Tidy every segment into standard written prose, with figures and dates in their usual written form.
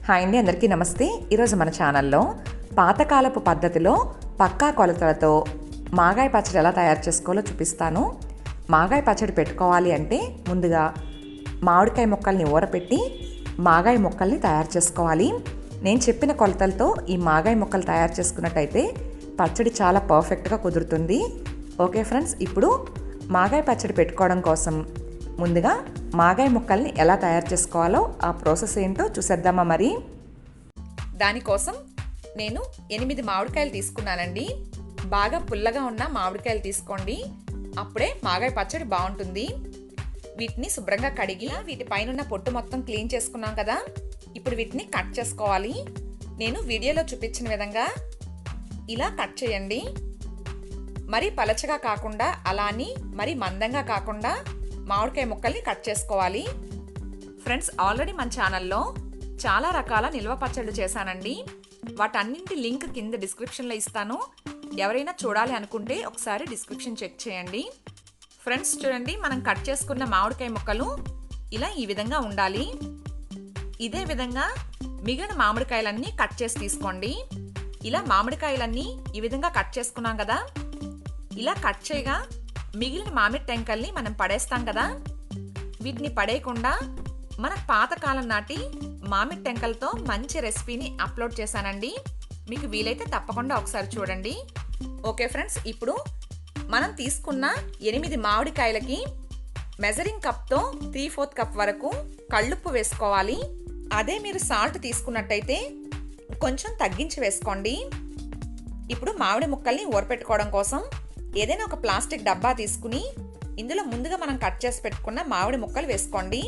Hi అండి, అందరికీ నమస్తే. ఈరోజు మన ఛానల్లో పాతకాలపు పద్ధతిలో పక్కా కొలతలతో మాగాయ పచ్చడి ఎలా తయారు చేసుకోవాలో చూపిస్తాను. మాగాయ పచ్చడి పెట్టుకోవాలి అంటే ముందుగా మామిడికాయ ముక్కల్ని ఊరపెట్టి మాగాయ ముక్కల్ని తయారు చేసుకోవాలి. నేను చెప్పిన కొలతలతో ఈ మాగాయ ముక్కలు తయారు చేసుకున్నట్టయితే పచ్చడి చాలా పర్ఫెక్ట్గా కుదురుతుంది. ఓకే ఫ్రెండ్స్, ఇప్పుడు మాగాయ పచ్చడి పెట్టుకోవడం కోసం ముందుగా మాగాయ ముక్కల్ని ఎలా తయారు చేసుకోవాలో ఆ ప్రాసెస్ ఏంటో చూసేద్దామా. మరి దానికోసం నేను 8 మామిడికాయలు తీసుకున్నానండి. బాగా పుల్లగా ఉన్న మామిడికాయలు తీసుకోండి, అప్పుడే మాగాయ పచ్చడి బాగుంటుంది. వీటిని శుభ్రంగా కడిగి వీటి పైన ఉన్న పొట్టు మొత్తం క్లీన్ చేసుకున్నాం కదా. ఇప్పుడు వీటిని కట్ చేసుకోవాలి. నేను వీడియోలో చూపించిన విధంగా ఇలా కట్ చేయండి. మరీ పలచగా కాకుండా అలాని మరీ మందంగా కాకుండా మామిడికాయ ముక్కల్ని కట్ చేసుకోవాలి. ఫ్రెండ్స్, ఆల్రెడీ మన ఛానల్లో చాలా రకాల నిల్వ పచ్చళ్ళు చేశానండి. వాటన్నింటి లింక్ కింద డిస్క్రిప్షన్లో ఇస్తాను. ఎవరైనా చూడాలి అనుకుంటే ఒకసారి డిస్క్రిప్షన్ చెక్ చేయండి. ఫ్రెండ్స్ చూడండి, మనం కట్ చేసుకున్న మామిడికాయ ముక్కలు ఇలా ఈ విధంగా ఉండాలి. ఇదే విధంగా మిగిలిన మామిడికాయలన్నీ కట్ చేసి తీసుకోండి. ఇలా మామిడికాయలన్నీ ఈ విధంగా కట్ చేసుకున్నాం కదా. ఇలా కట్ చేయగా మిగిలిన మామిడి టెంకల్ని మనం పడేస్తాం కదా. వీటిని పడేయకుండా మన పాతకాలం నాటి మామిడి టెంకలతో మంచి రెసిపీని అప్లోడ్ చేశానండి. మీకు వీలైతే తప్పకుండా ఒకసారి చూడండి. ఓకే ఫ్రెండ్స్, ఇప్పుడు మనం తీసుకున్న 8 మామిడికాయలకి మెజరింగ్ కప్తో 3/4 కప్ వరకు కళ్ళుప్పు వేసుకోవాలి. అదే మీరు సాల్ట్ తీసుకున్నట్టయితే కొంచెం తగ్గించి వేసుకోండి. ఇప్పుడు మామిడి ముక్కల్ని ఊరపెట్టుకోవడం కోసం ఏదైనా ఒక ప్లాస్టిక్ డబ్బా తీసుకుని ఇందులో ముందుగా మనం కట్ చేసి పెట్టుకున్న మామిడి ముక్కలు వేసుకోండి.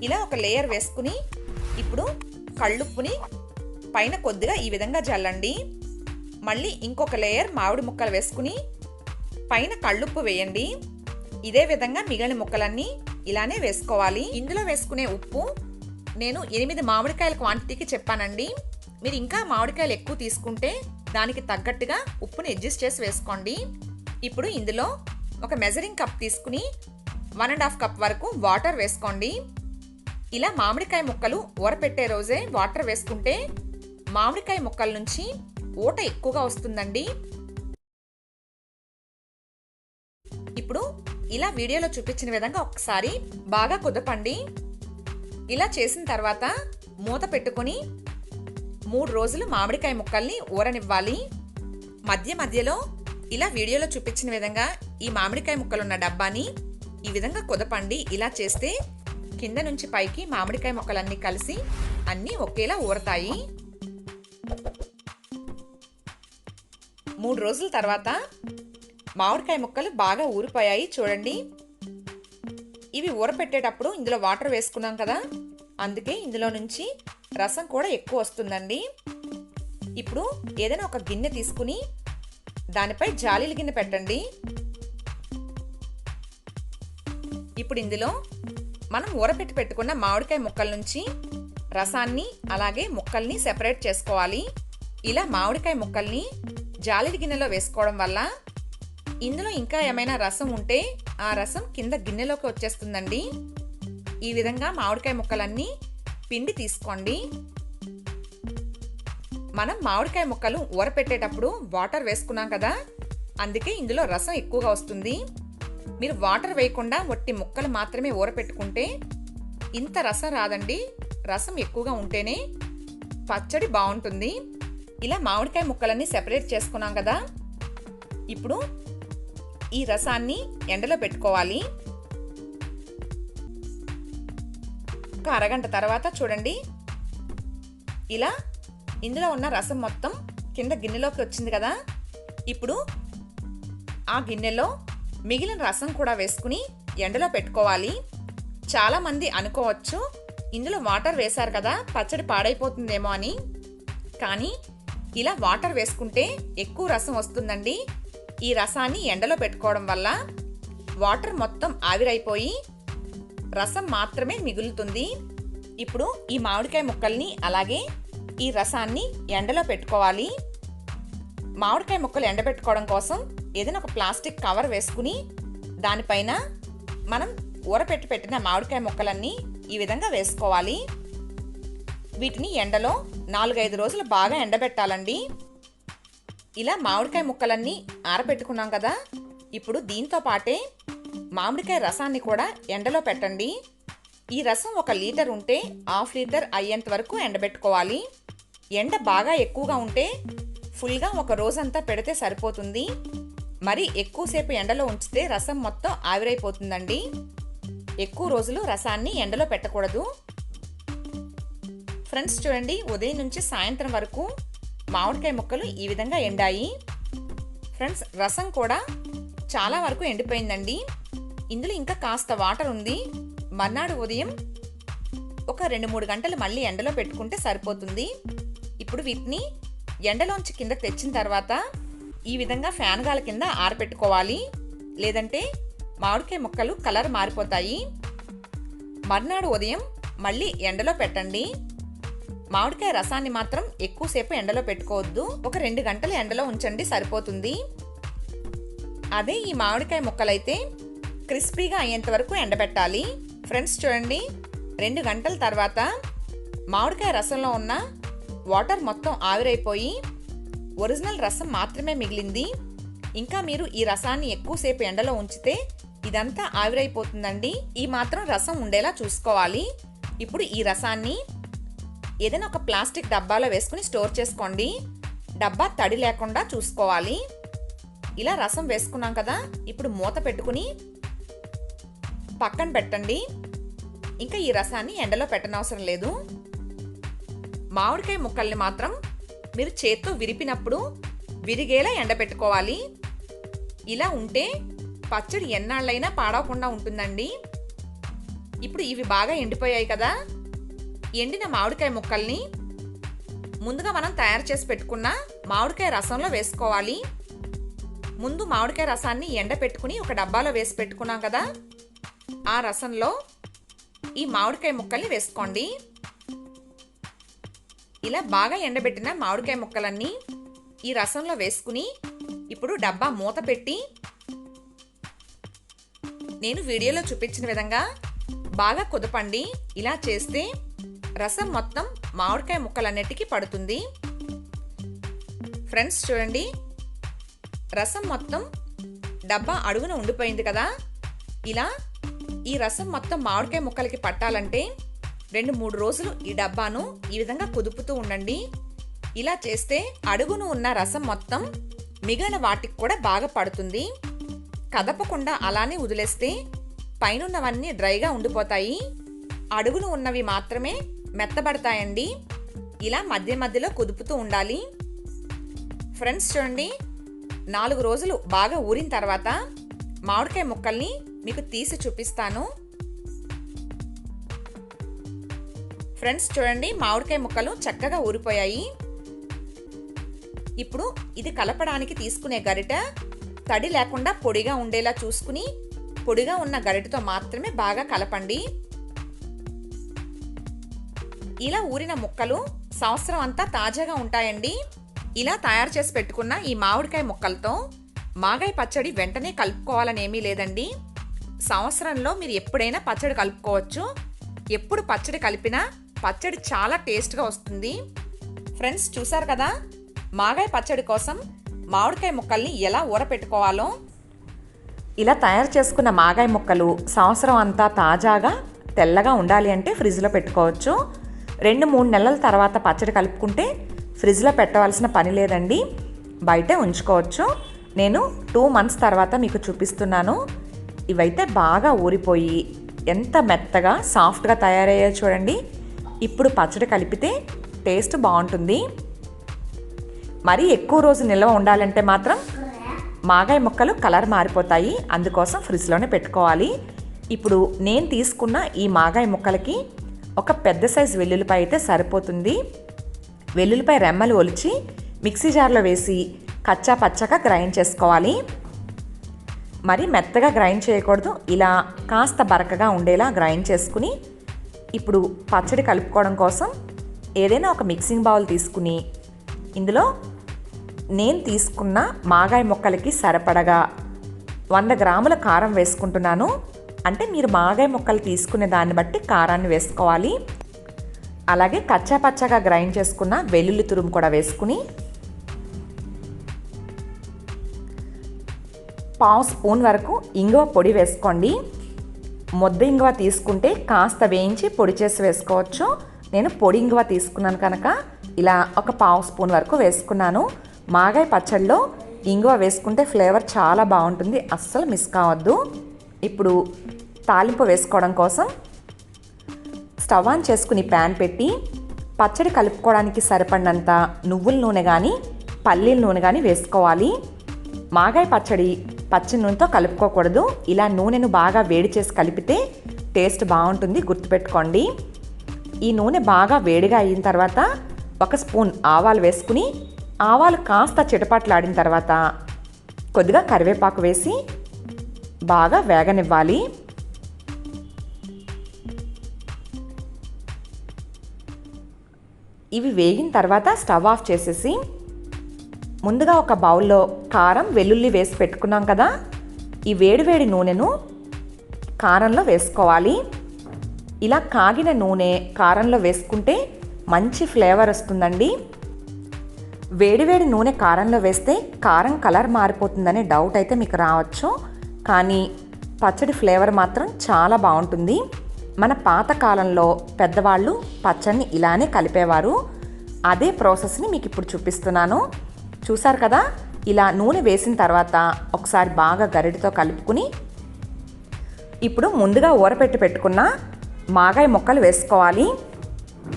ఇలా ఒక లేయర్ వేసుకుని ఇప్పుడు కళ్ళుప్పుని పైన కొద్దిగా ఈ విధంగా జల్లండి. మళ్ళీ ఇంకొక లేయర్ మామిడి ముక్కలు వేసుకుని పైన కళ్ళుప్పు వేయండి. ఇదే విధంగా మిగిలిన ముక్కలన్నీ ఇలానే వేసుకోవాలి. ఇందులో వేసుకునే ఉప్పు నేను 8 మామిడికాయల క్వాంటిటీకి చెప్పానండి. మీరు ఇంకా మామిడికాయలు ఎక్కువ తీసుకుంటే దానికి తగ్గట్టుగా ఉప్పుని అడ్జస్ట్ చేసి వేసుకోండి. ఇప్పుడు ఇందులో ఒక మెజరింగ్ కప్ తీసుకుని 1.5 కప్ వరకు వాటర్ వేసుకోండి. ఇలా మామిడికాయ ముక్కలు ఊరపెట్టే రోజే వాటర్ వేసుకుంటే మామిడికాయ ముక్కల నుంచి ఊట ఎక్కువగా వస్తుందండి. ఇప్పుడు ఇలా వీడియోలో చూపించిన విధంగా ఒకసారి బాగా కుదపండి. ఇలా చేసిన తర్వాత మూత పెట్టుకొని 3 రోజులు మామిడికాయ ముక్కల్ని ఊరనివ్వాలి. మధ్య మధ్యలో ఇలా వీడియోలో చూపించిన విధంగా ఈ మామిడికాయ ముక్కలున్న డబ్బాని ఈ విధంగా కుదపండి. ఇలా చేస్తే కింద నుంచి పైకి మామిడికాయ ముక్కలన్నీ కలిసి అన్నీ ఒకేలా ఊరతాయి. 3 రోజుల తర్వాత మామిడికాయ ముక్కలు బాగా ఊరిపోయాయి చూడండి. ఇవి ఊరపెట్టేటప్పుడు ఇందులో వాటర్ వేసుకున్నాం కదా, అందుకే ఇందులో నుంచి రసం కూడా ఎక్కువ వస్తుందండి. ఇప్పుడు ఏదైనా ఒక గిన్నె తీసుకుని దానిపై జాలీల గిన్నె పెట్టండి. ఇప్పుడు ఇందులో మనం ఊరపెట్టి పెట్టుకున్న మామిడికాయ ముక్కల నుంచి రసాన్ని అలాగే ముక్కల్ని సెపరేట్ చేసుకోవాలి. ఇలా మామిడికాయ ముక్కల్ని జాలీల గిన్నెలో వేసుకోవడం వల్ల ఇందులో ఇంకా ఏమైనా రసం ఉంటే ఆ రసం కింద గిన్నెలోకి వచ్చేస్తుందండి. ఈ విధంగా మామిడికాయ ముక్కలన్నీ పిండి తీసుకోండి. మనం మామిడికాయ ముక్కలు ఊరపెట్టేటప్పుడు వాటర్ వేసుకున్నాం కదా, అందుకే ఇందులో రసం ఎక్కువగా వస్తుంది. మీరు వాటర్ వేయకుండా వట్టి ముక్కలు మాత్రమే ఊరపెట్టుకుంటే ఇంత రసం రాదండి. రసం ఎక్కువగా ఉంటేనే పచ్చడి బాగుంటుంది. ఇలా మామిడికాయ ముక్కలన్నీ సెపరేట్ చేసుకున్నాం కదా. ఇప్పుడు ఈ రసాన్ని ఎండలో పెట్టుకోవాలి. ఒక అరగంట తర్వాత చూడండి, ఇలా ఇందులో ఉన్న రసం మొత్తం కింద గిన్నెలోకి వచ్చింది కదా. ఇప్పుడు ఆ గిన్నెలో మిగిలిన రసం కూడా వేసుకుని ఎండలో పెట్టుకోవాలి. చాలామంది అనుకోవచ్చు ఇందులో వాటర్ వేశారు కదా పచ్చడి పాడైపోతుందేమో అని. కానీ ఇలా వాటర్ వేసుకుంటే ఎక్కువ రసం వస్తుందండి. ఈ రసాన్ని ఎండలో పెట్టుకోవడం వల్ల వాటర్ మొత్తం ఆవిరైపోయి రసం మాత్రమే మిగులుతుంది. ఇప్పుడు ఈ మామిడికాయ ముక్కల్ని అలాగే ఈ రసాన్ని ఎండలో పెట్టుకోవాలి. మామిడికాయ ముక్కలు ఎండబెట్టుకోవడం కోసం ఏదైనా ఒక ప్లాస్టిక్ కవర్ వేసుకుని దానిపైన మనం ఊరపెట్టి పెట్టిన మామిడికాయ ముక్కలన్నీ ఈ విధంగా వేసుకోవాలి. వీటిని ఎండలో 4-5 రోజులు బాగా ఎండబెట్టాలండి. ఇలా మామిడికాయ ముక్కలన్నీ ఆరబెట్టుకున్నాం కదా, ఇప్పుడు దీంతో పాటే మామిడికాయ రసాన్ని కూడా ఎండలో పెట్టండి. ఈ రసం 1 లీటర్ ఉంటే 1/2 లీటర్ అయ్యేంత వరకు ఎండబెట్టుకోవాలి. ఎండ బాగా ఎక్కువగా ఉంటే ఫుల్గా 1 రోజంతా పెడితే సరిపోతుంది. మరి ఎక్కువసేపు ఎండలో ఉంచితే రసం మొత్తం ఆవిరైపోతుందండి. ఎక్కువ రోజులు రసాన్ని ఎండలో పెట్టకూడదు. ఫ్రెండ్స్ చూడండి, ఉదయం నుంచి సాయంత్రం వరకు మామిడికాయ ముక్కలు ఈ విధంగా ఎండాయి. ఫ్రెండ్స్ రసం కూడా చాలా వరకు ఎండిపోయిందండి. ఇందులో ఇంకా కాస్త వాటర్ ఉంది. మర్నాడు ఉదయం ఒక 2-3 గంటలు మళ్ళీ ఎండలో పెట్టుకుంటే సరిపోతుంది. ఇప్పుడు వీటిని ఎండలోంచి కిందకి తెచ్చిన తర్వాత ఈ విధంగా ఫ్యాన్ గాలి కింద ఆరబెట్టుకోవాలి. లేదంటే మామిడికాయ ముక్కలు కలర్ మారిపోతాయి. మర్నాడు ఉదయం మళ్ళీ ఎండలో పెట్టండి. మామిడికాయ రసాన్ని మాత్రం ఎక్కువసేపు ఎండలో పెట్టుకోవద్దు. ఒక 2 గంటలు ఎండలో ఉంచండి సరిపోతుంది. అదే ఈ మామిడికాయ ముక్కలైతే క్రిస్పీగా అయ్యేంత వరకు ఎండబెట్టాలి. ఫ్రెండ్స్ చూడండి, 2 గంటల తర్వాత మామిడికాయ రసంలో ఉన్న వాటర్ మొత్తం ఆవిరైపోయి ఒరిజినల్ రసం మాత్రమే మిగిలింది. ఇంకా మీరు ఈ రసాన్ని ఎక్కువసేపు ఎండలో ఉంచితే ఇదంతా ఆవిరైపోతుందండి. ఈ మాత్రం రసం ఉండేలా చూసుకోవాలి. ఇప్పుడు ఈ రసాన్ని ఏదైనా ఒక ప్లాస్టిక్ డబ్బాలో వేసుకుని స్టోర్ చేసుకోండి. డబ్బా తడి లేకుండా చూసుకోవాలి. ఇలా రసం వేసుకున్నాం కదా, ఇప్పుడు మూత పెట్టుకుని పక్కన పెట్టండి. ఇంకా ఈ రసాన్ని ఎండలో పెట్టనవసరం లేదు. మామిడికాయ ముక్కల్ని మాత్రం మీరు చేత్తో విరిపినప్పుడు విరిగేలా ఎండబెట్టుకోవాలి. ఇలా ఉంటే పచ్చడి ఎన్నాళ్ళైనా పాడవకుండా ఉంటుందండి. ఇప్పుడు ఇవి బాగా ఎండిపోయాయి కదా, ఎండిన మామిడికాయ ముక్కల్ని ముందుగా మనం తయారు చేసి పెట్టుకున్న మామిడికాయ రసంలో వేసుకోవాలి. ముందు మామిడికాయ రసాన్ని ఎండపెట్టుకుని ఒక డబ్బాలో వేసి పెట్టుకున్నాం కదా, ఆ రసంలో ఈ మామిడికాయ ముక్కల్ని వేసుకోండి. ఇలా బాగా ఎండబెట్టిన మామిడికాయ ముక్కలన్నీ ఈ రసంలో వేసుకుని ఇప్పుడు డబ్బా మూత పెట్టి నేను వీడియోలో చూపించిన విధంగా బాగా కుదపండి. ఇలా చేస్తే రసం మొత్తం మామిడికాయ ముక్కలన్నిటికీ పడుతుంది. ఫ్రెండ్స్ చూడండి, రసం మొత్తం డబ్బా అడుగున ఉండిపోయింది కదా. ఇలా ఈ రసం మొత్తం మామిడికాయ ముక్కలకి పట్టాలంటే 2-3 రోజులు ఈ డబ్బాను ఈ విధంగా కుదుపుతూ ఉండండి. ఇలా చేస్తే అడుగును ఉన్న రసం మొత్తం మిగిలిన వాటికి కూడా బాగా పడుతుంది. కదపకుండా అలానే వదిలేస్తే పైనున్నవన్నీ డ్రైగా ఉండిపోతాయి. అడుగును ఉన్నవి మాత్రమే మెత్తబడతాయండి. ఇలా మధ్య మధ్యలో కుదుపుతూ ఉండాలి. ఫ్రెండ్స్ చూడండి, 4 రోజులు బాగా ఊరిన తర్వాత మామిడికాయ ముక్కల్ని మీకు తీసి చూపిస్తాను. ఫ్రెండ్స్ చూడండి, మామిడికాయ ముక్కలు చక్కగా ఊరిపోయాయి. ఇప్పుడు ఇది కలపడానికి తీసుకునే గరిట తడి లేకుండా పొడిగా ఉండేలా చూసుకుని పొడిగా ఉన్న గరిటతో మాత్రమే బాగా కలపండి. ఇలా ఊరిన ముక్కలు సంవత్సరం అంతా తాజాగా ఉంటాయండి. ఇలా తయారు చేసి పెట్టుకున్న ఈ మామిడికాయ ముక్కలతో మాగాయ పచ్చడి వెంటనే కలుపుకోవాలనేమీ లేదండి. సంవత్సరంలో మీరు ఎప్పుడైనా పచ్చడి కలుపుకోవచ్చు. ఎప్పుడు పచ్చడి కలిపినా పచ్చడి చాలా టేస్ట్గా వస్తుంది. ఫ్రెండ్స్ చూసారు కదా, మాగాయ పచ్చడి కోసం మామిడికాయ ముక్కల్ని ఎలా ఊరపెట్టుకోవాలో. ఇలా తయారు చేసుకున్న మాగాయ ముక్కలు సంవత్సరం అంతా తాజాగా తెల్లగా ఉండాలి అంటే ఫ్రిడ్జ్లో పెట్టుకోవచ్చు. 2-3 నెలల తర్వాత పచ్చడి కలుపుకుంటే ఫ్రిడ్జ్లో పెట్టవలసిన పని లేదండి, బయటే ఉంచుకోవచ్చు. నేను 2 మంత్స్ తర్వాత మీకు చూపిస్తున్నాను. ఇవైతే బాగా ఊరిపోయి ఎంత మెత్తగా సాఫ్ట్గా తయారయ్యాయో చూడండి. ఇప్పుడు పచ్చడి కలిపితే టేస్ట్ బాగుంటుంది. మరీ ఎక్కువ రోజు నిల్వ ఉండాలంటే మాత్రం మాగాయ ముక్కలు కలర్ మారిపోతాయి. అందుకోసం ఫ్రిడ్జ్లోనే పెట్టుకోవాలి. ఇప్పుడు నేను తీసుకున్న ఈ మాగాయ ముక్కలకి ఒక పెద్ద సైజు వెల్లుల్లిపాయ అయితే సరిపోతుంది. వెల్లుల్లిపాయ రెమ్మలు ఒలిచి మిక్సీ జార్లో వేసి కచ్చా పచ్చగా గ్రైండ్ చేసుకోవాలి. మరి మెత్తగా గ్రైండ్ చేయకూడదు. ఇలా కాస్త బరకగా ఉండేలా గ్రైండ్ చేసుకుని ఇప్పుడు పచ్చడి కలుపుకోవడం కోసం ఏదైనా ఒక మిక్సింగ్ బౌల్ తీసుకుని ఇందులో నేను తీసుకున్న మాగాయ ముక్కలకి సరిపడగా 100 గ్రాముల కారం వేసుకుంటున్నాను. అంటే మీరు మాగాయ ముక్కలు తీసుకునే దాన్ని బట్టి కారాన్ని వేసుకోవాలి. అలాగే కచ్చా పచ్చగా గ్రైండ్ చేసుకున్న వెల్లుల్లి తురుము కూడా వేసుకుని 1/2 స్పూన్ వరకు ఇంగువ పొడి వేసుకోండి. ముద్ద ఇంగువ తీసుకుంటే కాస్త వేయించి పొడి చేసి వేసుకోవచ్చు. నేను పొడి ఇంగువ తీసుకున్నాను కనుక ఇలా ఒక 1/2 స్పూన్ వరకు వేసుకున్నాను. మాగాయ పచ్చడిలో ఇంగువ వేసుకుంటే ఫ్లేవర్ చాలా బాగుంటుంది, అస్సలు మిస్ కావద్దు. ఇప్పుడు తాలింపు వేసుకోవడం కోసం స్టవ్ ఆన్ చేసుకుని ప్యాన్ పెట్టి పచ్చడి కలుపుకోవడానికి సరిపడినంత నువ్వుల నూనె కానీ పల్లీల నూనె కానీ వేసుకోవాలి. మాగాయ పచ్చడి పచ్చి నూనెతో కలుపుకోకూడదు. ఇలా నూనెను బాగా వేడి చేసి కలిపితే టేస్ట్ బాగుంటుంది, గుర్తుపెట్టుకోండి. ఈ నూనె బాగా వేడిగా అయిన తర్వాత 1 స్పూన్ ఆవాలు వేసుకుని ఆవాలు కాస్త చిటపట్లాడిన తర్వాత కొద్దిగా కరివేపాకు వేసి బాగా వేగనివ్వాలి. ఇవి వేగిన తర్వాత స్టవ్ ఆఫ్ చేసేసి ముందుగా ఒక బౌల్లో కారం వెల్లుల్లి వేసి పెట్టుకున్నాం కదా, ఈ వేడివేడి నూనెను కారంలో వేసుకోవాలి. ఇలా కాగిన నూనె కారంలో వేసుకుంటే మంచి ఫ్లేవర్ వస్తుందండి. వేడివేడి నూనె కారంలో వేస్తే కారం కలర్ మారిపోతుందనే డౌట్ అయితే మీకు రావచ్చు, కానీ పచ్చడి ఫ్లేవర్ మాత్రం చాలా బాగుంటుంది. మన పాతకాలంలో పెద్దవాళ్ళు పచ్చడిని ఇలానే కలిపేవారు. అదే ప్రాసెస్ని మీకు ఇప్పుడు చూపిస్తున్నాను. చూసారు కదా, ఇలా నూనె వేసిన తర్వాత ఒకసారి బాగా గరిటెతో కలుపుకుని ఇప్పుడు ముందుగా ఊరపెట్టి పెట్టుకున్న మాగాయ ముక్కలు వేసుకోవాలి.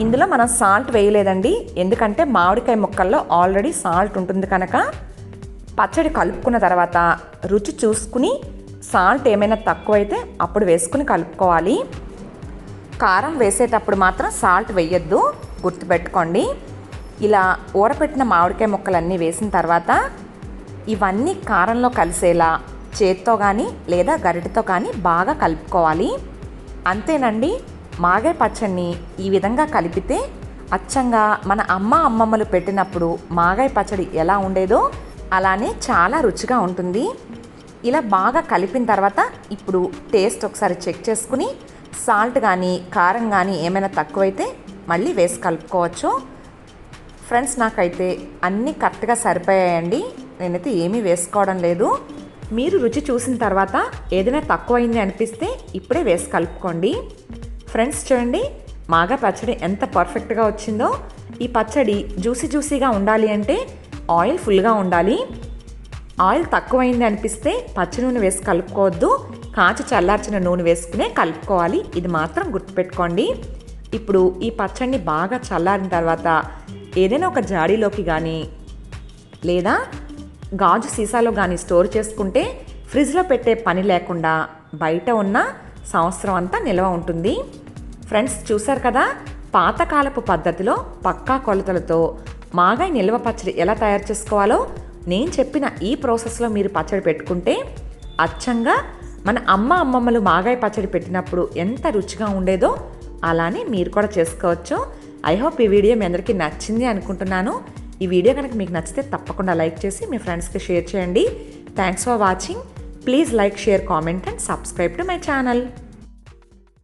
ఇందులో మనం సాల్ట్ వేయలేదండి, ఎందుకంటే మామిడికాయ ముక్కల్లో ఆల్రెడీ సాల్ట్ ఉంటుంది కనుక పచ్చడి కలుపుకున్న తర్వాత రుచి చూసుకుని సాల్ట్ ఏమైనా తక్కువైతే అప్పుడు వేసుకుని కలుపుకోవాలి. కారం వేసేటప్పుడు మాత్రం సాల్ట్ వేయొద్దు, గుర్తుపెట్టుకోండి. ఇలా ఊరపెట్టిన మామిడికాయ ముక్కలన్నీ వేసిన తర్వాత ఇవన్నీ కారంలో కలిసేలా చేత్తో కానీ లేదా గరిటెతో కానీ బాగా కలుపుకోవాలి. అంతేనండి, మాగాయ పచ్చడిని ఈ విధంగా కలిపితే అచ్చంగా మన అమ్మమ్మలు పెట్టినప్పుడు మాగాయ పచ్చడి ఎలా ఉండేదో అలానే చాలా రుచిగా ఉంటుంది. ఇలా బాగా కలిపిన తర్వాత ఇప్పుడు టేస్ట్ ఒకసారి చెక్ చేసుకుని సాల్ట్ కానీ కారం కానీ ఏమైనా తక్కువైతే మళ్ళీ వేసి కలుపుకోవచ్చు. ఫ్రెండ్స్, నాకైతే అన్నీ కరెక్ట్గా సరిపోయాయండి, నేనైతే ఏమీ వేసుకోవడం లేదు. మీరు రుచి చూసిన తర్వాత ఏదైనా తక్కువైంది అనిపిస్తే ఇప్పుడే వేసి కలుపుకోండి. ఫ్రెండ్స్ చూడండి, మాగాయ పచ్చడి ఎంత పర్ఫెక్ట్గా వచ్చిందో. ఈ పచ్చడి జ్యూసీగా ఉండాలి అంటే ఆయిల్ ఫుల్గా ఉండాలి. ఆయిల్ తక్కువైంది అనిపిస్తే పచ్చి నూనె వేసి కలుపుకోవద్దు, కాచి చల్లార్చిన నూనె వేసుకునే కలుపుకోవాలి. ఇది మాత్రం గుర్తుపెట్టుకోండి. ఇప్పుడు ఈ పచ్చడిని బాగా చల్లారిన తర్వాత ఏదైనా ఒక జాడీలోకి కానీ లేదా గాజు సీసాలో కానీ స్టోర్ చేసుకుంటే ఫ్రిడ్జ్లో పెట్టే పని లేకుండా బయట ఉన్న సంవత్సరం అంతా నిల్వ ఉంటుంది. ఫ్రెండ్స్ చూసారు కదా, పాతకాలపు పద్ధతిలో పక్కా కొలతలతో మాగాయ నిల్వ పచ్చడి ఎలా తయారు చేసుకోవాలో నేను చెప్పిన ఈ ప్రాసెస్లో మీరు పచ్చడి పెట్టుకుంటే అచ్చంగా మన అమ్మమ్మలు మాగాయ పచ్చడి పెట్టినప్పుడు ఎంత రుచిగా ఉండేదో అలానే మీరు కూడా చేసుకోవచ్చు. ఐ హోప్ ఈ వీడియో మీ అందరికీ నచ్చింది అనుకుంటున్నాను. ఈ వీడియో కనుక మీకు నచ్చితే తప్పకుండా లైక్ చేసి మీ ఫ్రెండ్స్కి షేర్ చేయండి. Thanks for watching. Please like, share, comment and subscribe to my channel.